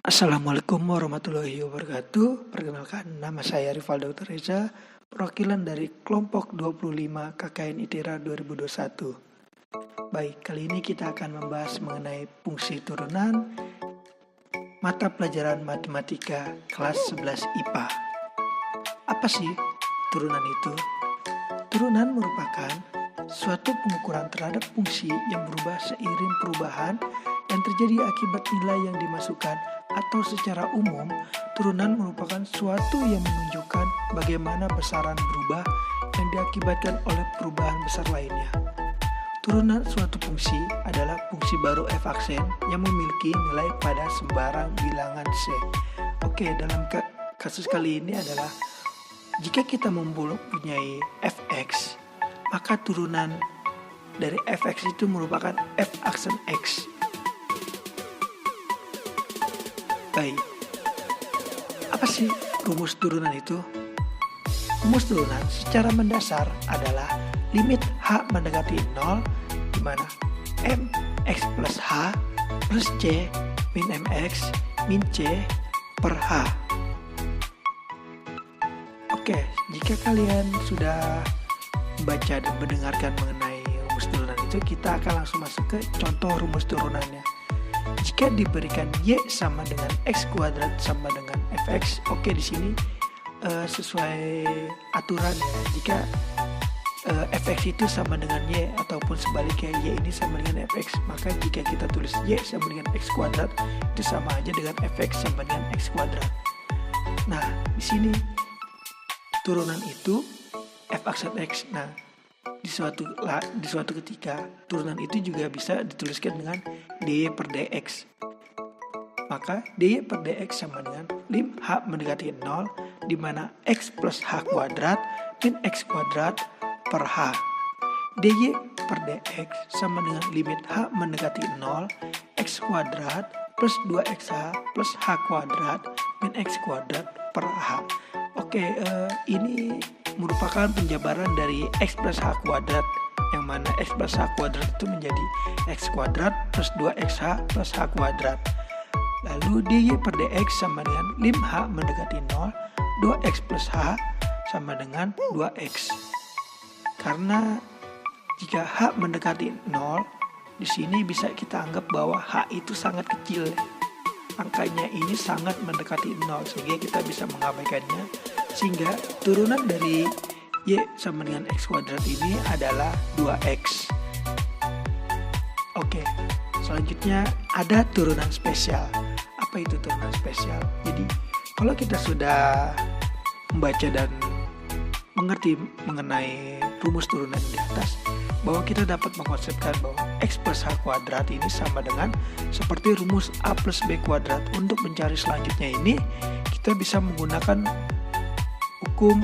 Assalamualaikum warahmatullahi wabarakatuh. Perkenalkan, nama saya Rivaldo Teresa, perwakilan dari kelompok 25 KKN ITERA 2021. Baik, kali ini kita akan membahas mengenai fungsi turunan mata pelajaran matematika kelas 11 IPA. Apa sih turunan itu? Turunan merupakan suatu pengukuran terhadap fungsi yang berubah seiring perubahan yang terjadi akibat nilai yang dimasukkan, atau secara umum, turunan merupakan suatu yang menunjukkan bagaimana besaran berubah yang diakibatkan oleh perubahan besar lainnya. Turunan suatu fungsi adalah fungsi baru f aksen yang memiliki nilai pada sembarang bilangan C. Oke, dalam kasus kali ini adalah jika kita mempunyai fx, maka turunan dari fx itu merupakan f aksen x. Baik, apa sih rumus turunan itu? Rumus turunan secara mendasar adalah limit H mendekati 0, di mana mx plus H plus C min mx min C per H. Oke, jika kalian sudah membaca dan mendengarkan mengenai rumus turunan itu, kita akan langsung masuk ke contoh rumus turunannya. Jika diberikan y sama dengan x kuadrat sama dengan fx, oke, di sini sesuai aturan ya. Jika fx itu sama dengan y ataupun sebaliknya y ini sama dengan fx, maka jika kita tulis y sama dengan x kuadrat, itu sama aja dengan fx sama dengan x kuadrat. Nah, di sini turunan itu f aksen x. Nah, di suatu ketika turunan itu juga bisa dituliskan dengan dy per dx. Maka dy per dx sama dengan lim h mendekati 0, di mana x plus h kuadrat min x kuadrat per h. dy per dx sama dengan limit h mendekati 0, x kuadrat plus 2xh plus h kuadrat min x kuadrat per h. Oke, ini merupakan penjabaran dari x plus h kuadrat, yang mana x plus h kuadrat itu menjadi x kuadrat plus 2xh plus h kuadrat. Lalu dy per dx sama dengan lim h mendekati 0, 2x plus h sama dengan 2x. Karena jika h mendekati 0, di sini bisa kita anggap bahwa h itu sangat kecil. Angkanya ini sangat mendekati 0, sehingga kita bisa mengabaikannya. Sehingga turunan dari y sama dengan x kuadrat ini adalah 2x. Oke, selanjutnya ada turunan spesial. Apa itu turunan spesial? Jadi, kalau kita sudah membaca dan mengerti mengenai rumus turunan di atas, bahwa kita dapat mengkonsepkan bahwa x plus h kuadrat ini sama dengan seperti rumus a plus b kuadrat. Untuk mencari selanjutnya ini, kita bisa menggunakan hukum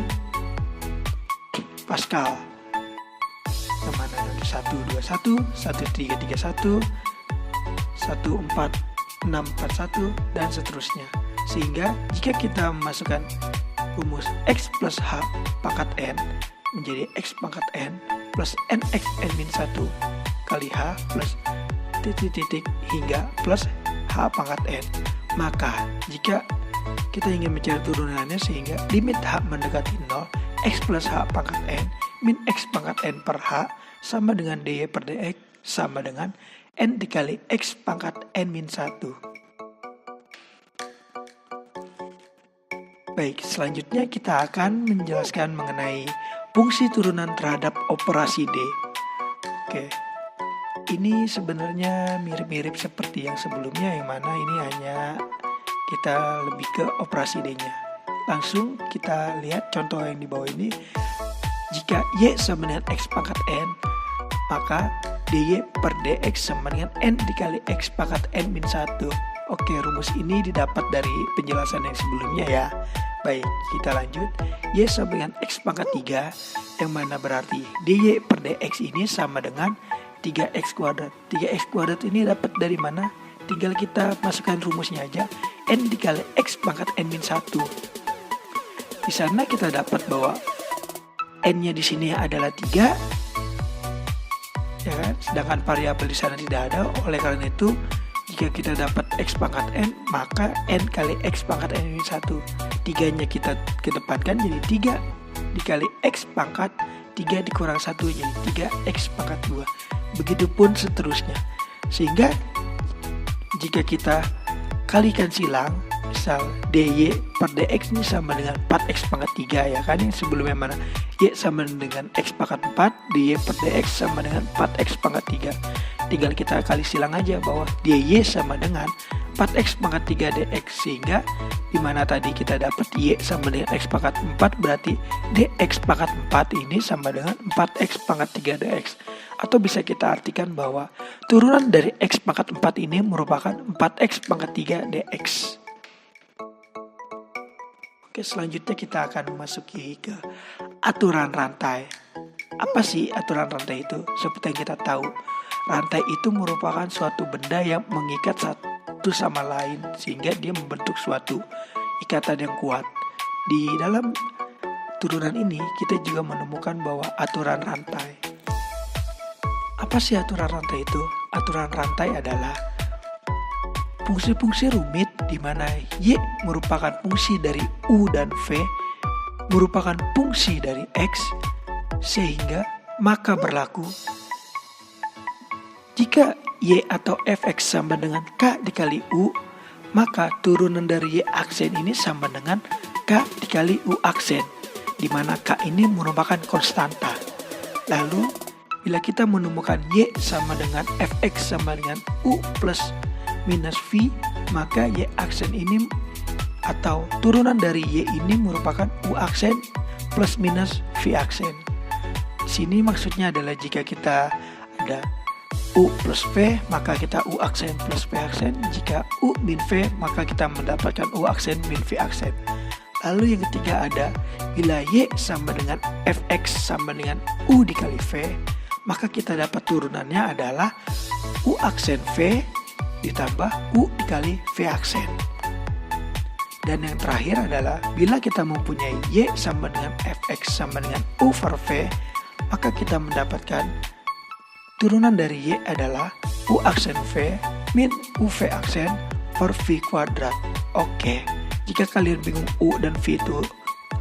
Pascal, yang mana nanti 121, 1331, 14641 dan seterusnya. Sehingga jika kita memasukkan rumus x plus h pangkat n menjadi x pangkat n plus nx n min 1 kali h plus titik hingga plus h pangkat n, maka jika kita ingin mencari turunannya, sehingga limit h mendekati 0, x plus h pangkat n min x pangkat n per h sama dengan dy per dx sama dengan n dikali x pangkat n min 1. Baik, selanjutnya kita akan menjelaskan mengenai fungsi turunan terhadap operasi D. Oke, ini sebenarnya mirip-mirip seperti yang sebelumnya, yang mana ini hanya kita lebih ke operasi D-nya. Langsung kita lihat contoh yang di bawah ini. Jika y sama dengan x pangkat n, maka dy per dx sama dengan n dikali x pangkat n min 1. Oke, rumus ini didapat dari penjelasan yang sebelumnya ya. Baik, kita lanjut. Y sama dengan x pangkat 3, yang mana berarti dy per dx ini sama dengan 3x kuadrat. 3x kuadrat ini dapat dari mana? Tinggal kita masukkan rumusnya aja, n dikali x pangkat n min 1. Di sana kita dapat bahwa n-nya di sini adalah 3, ya kan? Sedangkan variabel di sana tidak ada. Oleh karena itu, jika kita dapat X pangkat N, maka N kali X pangkat N ini 1. 3-nya kita kedepankan jadi 3 dikali X pangkat 3 dikurang 1 jadi 3X pangkat 2. Begitupun seterusnya. Sehingga jika kita kalikan silang, misal dy per dx ini sama dengan 4x pangkat 3 ya kan, yang sebelumnya mana y sama dengan x pangkat 4, dy per dx sama dengan 4x pangkat 3. Tinggal kita kali silang aja bahwa dy sama dengan 4x pangkat 3 dx, sehingga dimana tadi kita dapat y sama dengan x pangkat 4, berarti dx pangkat 4 ini sama dengan 4x pangkat 3 dx. Atau bisa kita artikan bahwa turunan dari x pangkat 4 ini merupakan 4x pangkat 3 dx. Oke, selanjutnya kita akan memasuki ke aturan rantai. Apa sih aturan rantai itu? Seperti yang kita tahu, rantai itu merupakan suatu benda yang mengikat satu sama lain sehingga dia membentuk suatu ikatan yang kuat. Di dalam turunan ini kita juga menemukan bahwa aturan rantai. Apa sih aturan rantai itu? Aturan rantai adalah fungsi-fungsi rumit di mana Y merupakan fungsi dari U dan V merupakan fungsi dari X, sehingga maka berlaku jika Y atau Fx sama dengan K dikali U, maka turunan dari Y aksen ini sama dengan K dikali U aksen, di mana K ini merupakan konstanta. Lalu bila kita menemukan Y sama dengan Fx sama dengan U plus minus V, maka Y aksen ini atau turunan dari Y ini merupakan U aksen plus minus V aksen. Di sini maksudnya adalah jika kita ada U plus V, maka kita U aksen plus V aksen. Jika U min V, maka kita mendapatkan U aksen min V aksen. Lalu yang ketiga ada bila Y sama dengan Fx sama dengan U dikali V, maka kita dapat turunannya adalah U aksen V ditambah U dikali V aksen. Dan yang terakhir adalah bila kita mempunyai Y sama dengan Fx sama dengan U per V, maka kita mendapatkan turunan dari Y adalah U aksen V min UV aksen per V kuadrat. Oke, jika kalian bingung U dan V itu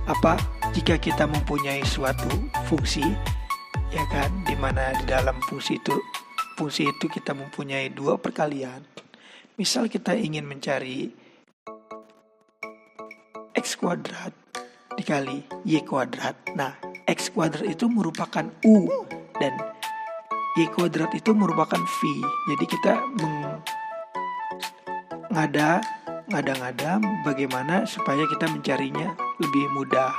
apa, jika kita mempunyai suatu fungsi, ya kan, dimana di dalam fungsi itu kita mempunyai dua perkalian. Misal kita ingin mencari X kuadrat dikali Y kuadrat. Nah, X kuadrat itu merupakan U dan Y kuadrat itu merupakan V. Jadi kita ngada-ngada bagaimana supaya kita mencarinya lebih mudah.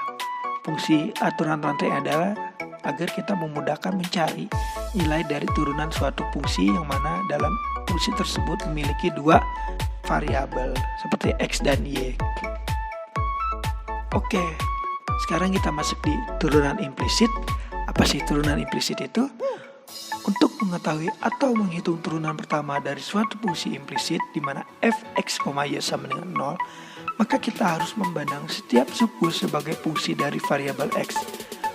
Fungsi aturan rantai adalah agar kita memudahkan mencari nilai dari turunan suatu fungsi yang mana dalam fungsi tersebut memiliki dua variabel seperti X dan Y. Oke, sekarang kita masuk di turunan implisit. Apa sih turunan implisit itu? Untuk mengetahui atau menghitung turunan pertama dari suatu fungsi implisit di mana Fx, Y sama dengan 0, maka kita harus memandang setiap suku sebagai fungsi dari variabel X.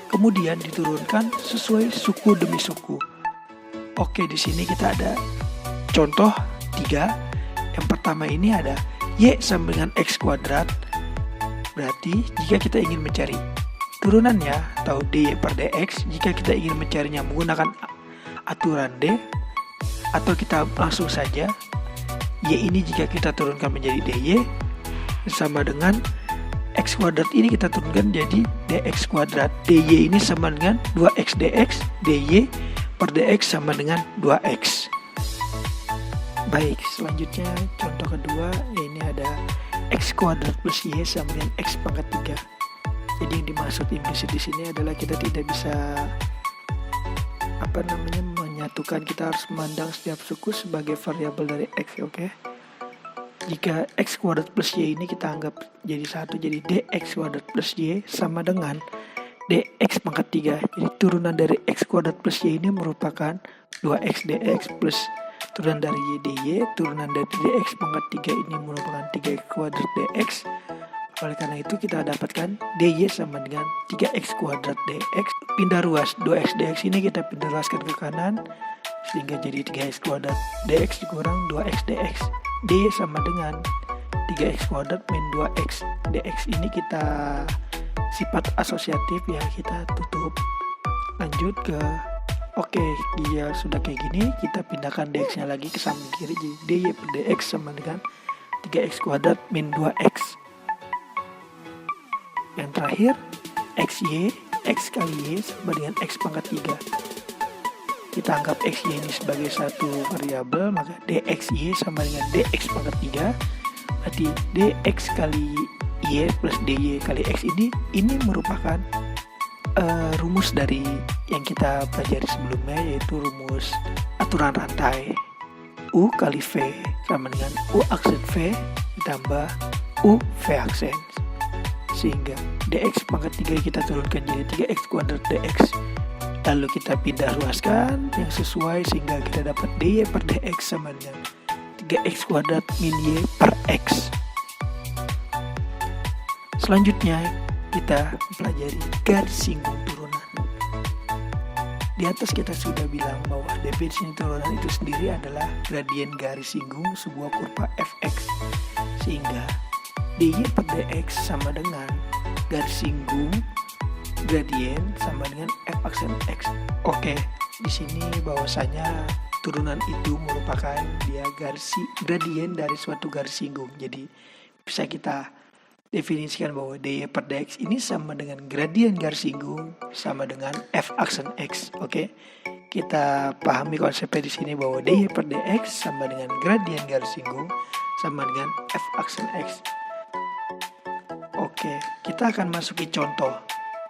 Kemudian diturunkan sesuai suku demi suku. Oke, di sini kita ada contoh 3. Yang pertama ini ada Y sama dengan X kuadrat. Berarti jika kita ingin mencari turunannya atau dy per dx, jika kita ingin mencarinya menggunakan aturan D, atau kita langsung saja Y ini jika kita turunkan menjadi dy sama dengan X kuadrat ini kita turunkan jadi dx kuadrat. dy ini sama dengan 2x dx, dy per dx sama dengan 2x. Baik, selanjutnya contoh kedua, ini ada X kuadrat plus Y sama dengan X pangkat 3. Jadi yang dimaksud implisit di sini adalah kita tidak bisa menyatukan, kita harus memandang setiap suku sebagai variabel dari X, oke? Jika X kuadrat plus Y ini kita anggap jadi satu, jadi dx kuadrat plus Y sama dengan dx pangkat 3. Jadi turunan dari X kuadrat plus Y ini merupakan 2x dx plus turunan dari Y dy, turunan dari dx pangkat 3 ini merupakan 3x kuadrat dx. Oleh karena itu kita dapatkan dy sama dengan 3x kuadrat dx. Pindah ruas 2x dx ini kita pindah ruaskan ke kanan sehingga jadi 3x kuadrat dx dikurang 2x dx. D sama dengan 3x kuadrat min 2x dx. Ini kita sifat asosiatif ya, kita tutup. Lanjut ke oke, dia sudah kayak gini, kita pindahkan dx nya lagi ke samping kiri, jadi dy per dx sama dengan 3x kuadrat min 2x. Yang terakhir xy, x kali y sama dengan x pangkat 3. Kita anggap xy ini sebagai satu variabel, maka dxy sama dengan dx pangkat 3. Berarti dx kali y plus dy kali x ini merupakan rumus dari yang kita pelajari sebelumnya, yaitu rumus aturan rantai. U kali V sama dengan U aksen V ditambah U V aksen, sehingga dx pangkat 3 kita turunkan jadi 3x kuadrat dx. Lalu kita pindah ruaskan yang sesuai, sehingga kita dapat dy per dx sama dengan 3x kuadrat min y per x. Selanjutnya kita pelajari garis singgung turunan. Di atas kita sudah bilang bahwa definisi turunan itu sendiri adalah gradien garis singgung sebuah kurva fx, sehingga dy per dx sama dengan garis singgung gradien sama dengan f aksen x. Oke, di sini bahwasanya turunan itu merupakan dia gradien dari suatu garis singgung. Jadi bisa kita definisikan bahwa dy per dx ini sama dengan gradien garis singgung sama dengan f aksen x. Oke, kita pahami konsepnya di sini bahwa dy per dx sama dengan gradien garis singgung sama dengan f aksen x. Oke, kita akan masuki contoh.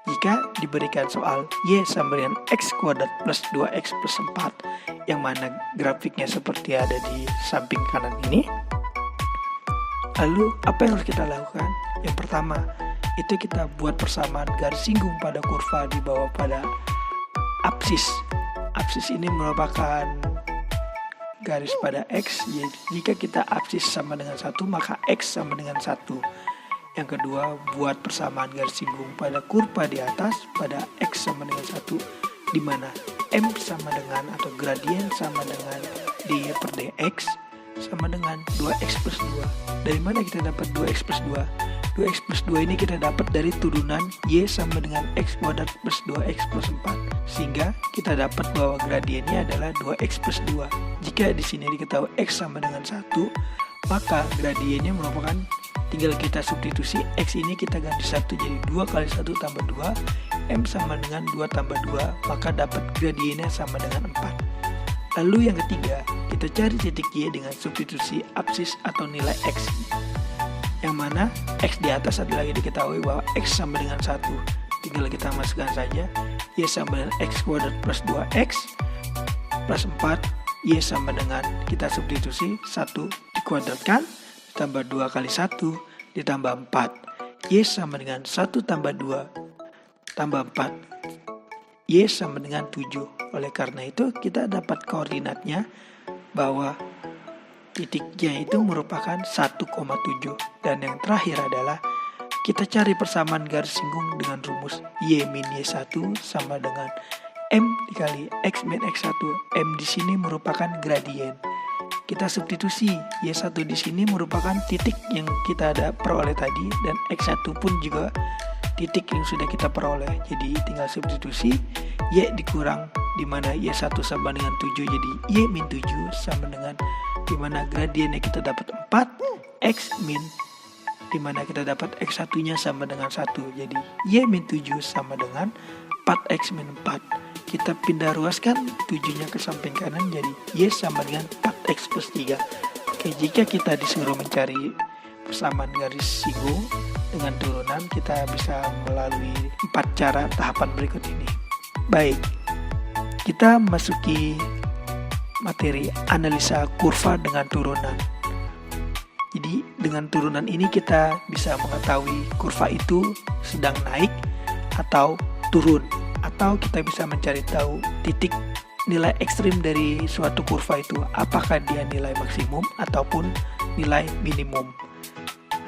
Jika diberikan soal y sama dengan x kuadrat plus 2x plus 4, yang mana grafiknya seperti ada di samping kanan ini, lalu apa yang harus kita lakukan? Yang pertama, itu kita buat persamaan garis singgung pada kurva di bawah pada apsis. Apsis ini merupakan garis pada x. Jadi jika kita apsis sama dengan 1, maka x sama dengan 1. Yang kedua, buat persamaan garis singgung pada kurva di atas pada x sama dengan 1, di mana m sama dengan atau gradien sama dengan dy per dx sama dengan 2x plus 2. Dari mana kita dapat 2x plus 2? 2x plus 2 ini kita dapat dari turunan y sama dengan x kuadrat plus 2x plus 4. Sehingga kita dapat bahwa gradiennya adalah 2x plus 2. Jika di sini diketahui x sama dengan 1, maka gradiennya merupakan, tinggal kita substitusi x ini kita ganti 1 jadi 2 kali 1 tambah 2, m sama dengan 2 tambah 2, maka dapat gradiennya sama dengan 4. Lalu yang ketiga, kita cari titik y dengan substitusi apsis atau nilai x, yang mana x di atas adalah diketahui bahwa x sama dengan 1. Tinggal kita masukkan saja y sama dengan x kuadrat plus 2x plus 4, y sama dengan, kita substitusi 1 dikuadratkan ditambah 2 kali 1 ditambah 4, y sama dengan 1 tambah 2 tambah 4, y sama dengan 7. Oleh karena itu kita dapat koordinatnya bahwa titiknya itu merupakan 1,7. Dan yang terakhir adalah kita cari persamaan garis singgung dengan rumus y min y1 sama dengan m dikali x min x1. M di sini merupakan gradien. Kita substitusi y1 di sini merupakan titik yang kita ada peroleh tadi, dan x1 pun juga titik yang sudah kita peroleh. Jadi tinggal substitusi y dikurang, di mana y1 sama dengan 7, jadi y min 7 sama dengan, di mana gradiennya kita dapat 4 x min, di mana kita dapat x1 nya sama dengan 1, jadi y min 7 sama dengan 4x min 4. Kita pindah ruaskan 7 nya ke samping kanan, jadi y sama dengan 4x plus 3. Oke, jika kita disuruh mencari persamaan garis singgung dengan turunan, kita bisa melalui 4 cara tahapan berikut ini. Baik, kita masuki materi analisa kurva dengan turunan. Jadi dengan turunan ini kita bisa mengetahui kurva itu sedang naik atau turun, atau kita bisa mencari tahu titik nilai ekstrim dari suatu kurva itu, apakah dia nilai maksimum ataupun nilai minimum.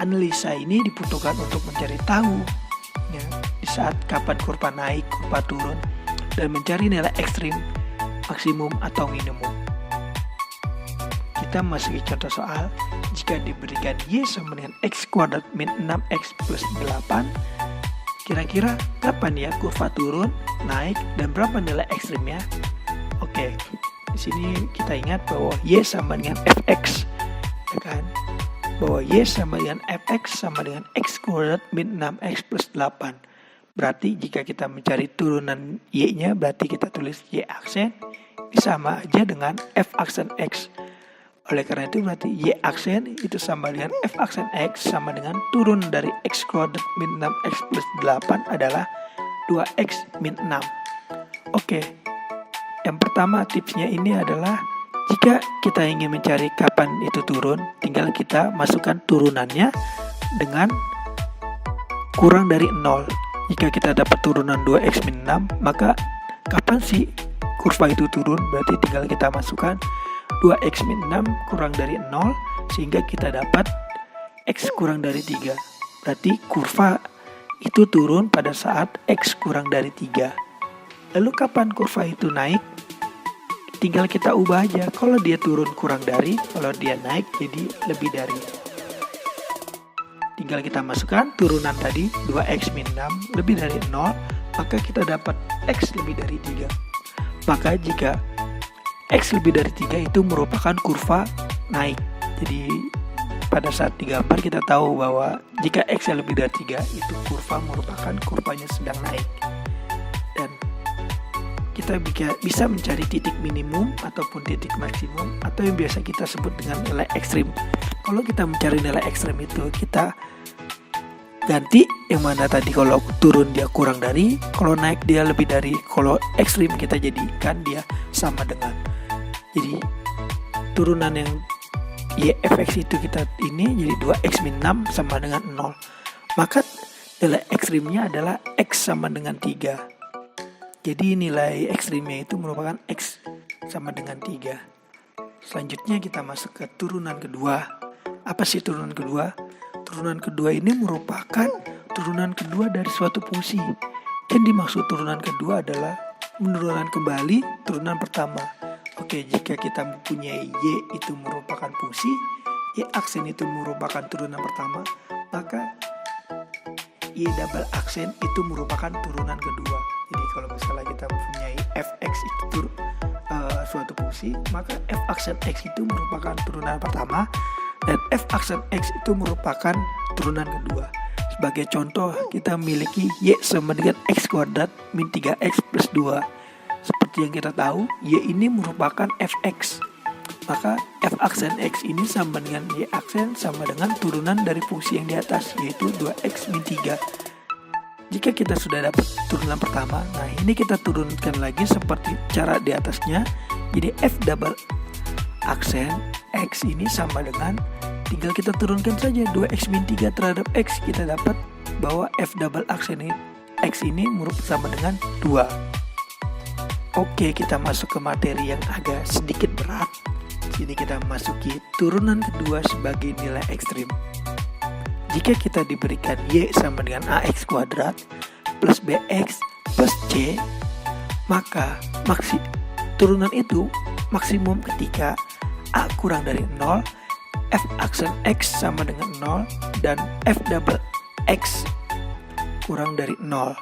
Analisa ini dibutuhkan untuk mencari tahu ya, di saat kapan kurva naik, kurva turun, dan mencari nilai ekstrim maksimum atau minimum. Kita masuki contoh soal. Jika diberikan Y sama dengan X kuadrat min 6X plus 8, kira-kira kapan ya kurva turun, naik, dan berapa nilai ekstrimnya? Oke, di sini kita ingat bahwa Y sama dengan Fx, ya kan? Bahwa Y sama dengan Fx sama dengan X kuadrat min 6X plus 8. Berarti jika kita mencari turunan Y-nya, berarti kita tulis Y aksen, ini sama aja dengan F aksen X. Oleh karena itu berarti Y aksen itu sama dengan F aksen X sama dengan turun dari X kuadrat min 6X plus 8 adalah 2X min 6. Oke, yang pertama tipsnya ini adalah jika kita ingin mencari kapan itu turun, tinggal kita masukkan turunannya dengan kurang dari 0. Jika kita dapat turunan 2X min 6, maka kapan sih kurva itu turun? Berarti tinggal kita masukkan 2X min 6 kurang dari 0, sehingga kita dapat X kurang dari 3. Berarti kurva itu turun pada saat X kurang dari 3. Lalu kapan kurva itu naik? Tinggal kita ubah aja. Kalau dia turun kurang dari, kalau dia naik jadi lebih dari. Tinggal kita masukkan turunan tadi 2X min 6 lebih dari 0, maka kita dapat X lebih dari 3. Maka jika X lebih dari 3 itu merupakan kurva naik. Jadi pada saat digambar kita tahu bahwa jika X lebih dari 3 itu kurva merupakan kurvanya sedang naik. Dan kita bisa mencari titik minimum ataupun titik maksimum atau yang biasa kita sebut dengan nilai ekstrim. Kalau kita mencari nilai ekstrim itu kita ganti yang mana tadi kalau turun dia kurang dari, kalau naik dia lebih dari, kalau ekstrim kita jadikan dia sama dengan. Jadi turunan yang YFX itu kita ini jadi 2X min 6 sama dengan 0. Maka nilai ekstrimnya adalah X sama dengan 3. Jadi nilai ekstrimnya itu merupakan X sama dengan 3. Selanjutnya kita masuk ke turunan kedua. Apa sih turunan kedua? Turunan kedua ini merupakan turunan kedua dari suatu fungsi. Yang dimaksud turunan kedua adalah menurunkan kembali turunan pertama. Oke, jika kita mempunyai Y itu merupakan fungsi, Y aksen itu merupakan turunan pertama, maka Y double aksen itu merupakan turunan kedua. Jadi kalau misalnya kita mempunyai Fx itu suatu fungsi, maka F aksen X itu merupakan turunan pertama, dan F aksen X itu merupakan turunan kedua. Sebagai contoh, kita memiliki Y sama dengan X kuadrat min 3X plus 2. Seperti yang kita tahu, Y ini merupakan Fx. Maka F aksen X ini sama dengan Y aksen sama dengan turunan dari fungsi yang di atas, yaitu 2X min 3. Jika kita sudah dapat turunan pertama, nah ini kita turunkan lagi seperti cara di atasnya. Jadi F double aksen X ini sama dengan, tinggal kita turunkan saja 2X min 3 terhadap X, kita dapat bahwa F double aksen X ini sama dengan 2. Oke, kita masuk ke materi yang agak sedikit berat. Sini kita masuki turunan kedua sebagai nilai ekstrim. Jika kita diberikan Y sama dengan AX kuadrat plus BX plus C, maka turunan itu maksimum ketika A kurang dari 0, F aksen X sama dengan 0, dan F double X kurang dari 0.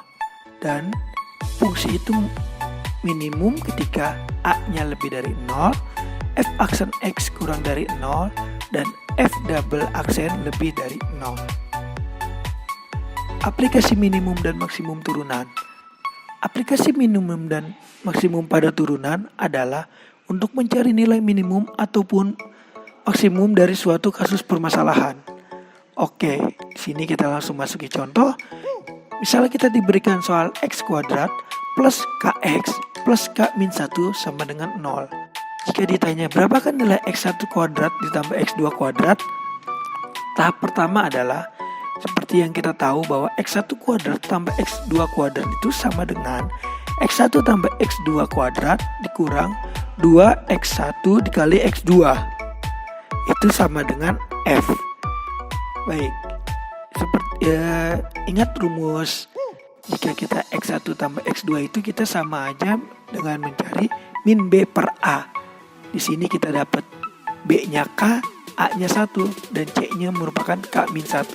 Dan fungsi itu minimum ketika A-nya lebih dari 0, F aksen X kurang dari 0, dan F double aksen lebih dari 0. Aplikasi minimum dan maksimum turunan. Aplikasi minimum dan maksimum pada turunan adalah untuk mencari nilai minimum ataupun maksimum dari suatu kasus permasalahan. Oke, di sini kita langsung masuki contoh. Misalnya kita diberikan soal X kuadrat plus KX plus K min 1 sama dengan 0. Jika ditanya berapakah nilai X1 kuadrat ditambah X2 kuadrat, tahap pertama adalah seperti yang kita tahu bahwa X1 kuadrat tambah X2 kuadrat itu sama dengan X1 tambah X2 kuadrat dikurang 2X1 dikali X2. Itu sama dengan F. Baik, ingat rumus. Jika kita X1 tambah X2 itu kita sama aja dengan mencari min B per A. Di sini kita dapat B-nya K, A-nya 1, dan C-nya merupakan K-1.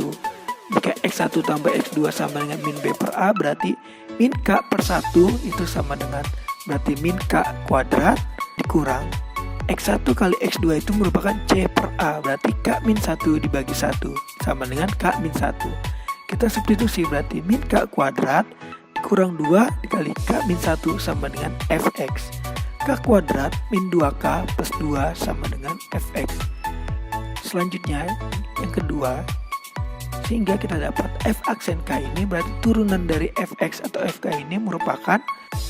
Jika X1 tambah X2 sama dengan min B per A, berarti min K per 1 itu sama dengan, berarti min K kuadrat dikurang X1 kali X2 itu merupakan C per A, berarti K-1 dibagi 1 sama dengan K-1. Kita substitusi, berarti min K kuadrat dikurang 2 dikali K-1 sama dengan Fx. K kuadrat min 2K plus 2 sama dengan Fx. Selanjutnya yang kedua, sehingga kita dapat F aksen K ini berarti turunan dari Fx atau Fk ini merupakan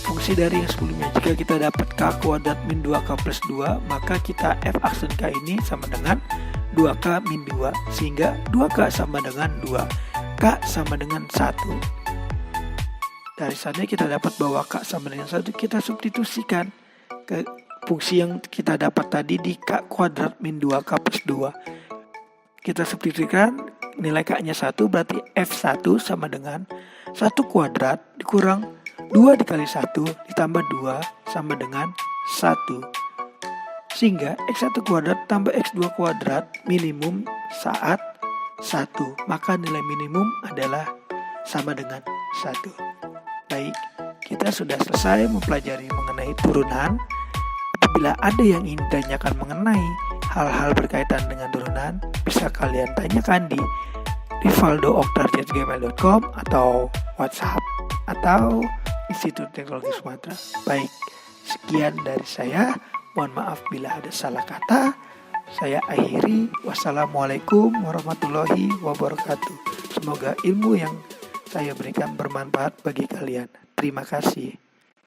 fungsi dari yang sebelumnya. Jika kita dapat K kuadrat min 2K plus 2, maka kita F aksen K ini sama dengan 2K min 2, sehingga 2K sama dengan 2, K sama dengan 1. Dari sana kita dapat bahwa K sama dengan 1, kita substitusikan ke fungsi yang kita dapat tadi di K kuadrat min 2K plus 2. Kita substitusikan nilai K-nya 1, berarti F1 sama dengan 1 kuadrat dikurang 2 dikali 1 ditambah 2 sama dengan 1. Sehingga X1 kuadrat tambah X2 kuadrat minimum saat 1. Maka nilai minimum adalah sama dengan 1. Baik, kita sudah selesai mempelajari mengenai turunan. Apabila ada yang ingin ditanyakan mengenai hal-hal berkaitan dengan turunan, bisa kalian tanyakan di rivaldo@gmail.com atau WhatsApp atau Institut Teknologi Sumatera. Baik, sekian dari saya. Mohon maaf bila ada salah kata. Saya akhiri. Wassalamualaikum warahmatullahi wabarakatuh. Semoga ilmu yang saya berikan bermanfaat bagi kalian. Terima kasih.